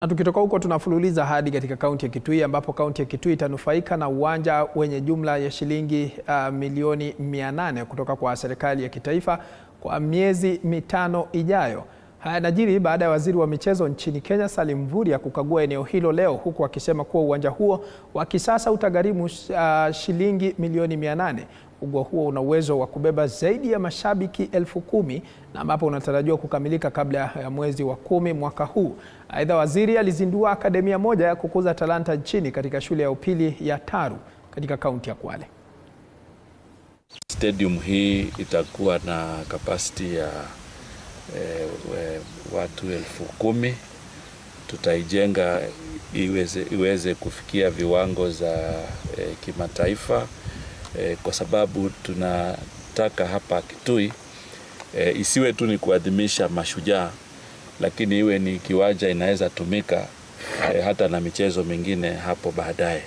Na tukitoka huko tunafululiza hadi katika kaunti ya Kitui, ambapo kaunti ya Kitui itanufaika na uwanja wenye jumla ya shilingi milioni 800 kutoka kwa serikali ya kitaifa kwa miezi 5 ijayo. Haya yanajiri baada ya waziri wa michezo nchini Kenya Salim Mvurya kukagua eneo hilo leo, huku akisema kuwa uwanja huo wa kisasa utagharimu shilingi milioni 800. Ugo huo una uwezo wa kubeba zaidi ya mashabiki 10,000 na ambapo unatarajiwa kukamilika kabla ya mwezi wa 10 mwaka huu. Aidha, waziri alizindua akademia moja ya kukuza talanta nchini katika shule ya upili ya Taru katika kaunti ya Kwale. Stadium hii itakuwa na capacity ya watu 10,000. Tutaijenga iweze kufikia viwango za kimataifa, kwa sababu tunataka hapa Kitui isiwe tu ni kuadhimisha mashujaa, lakini iwe ni kiwanja inaweza tumika hata na michezo mingine hapo baadaye.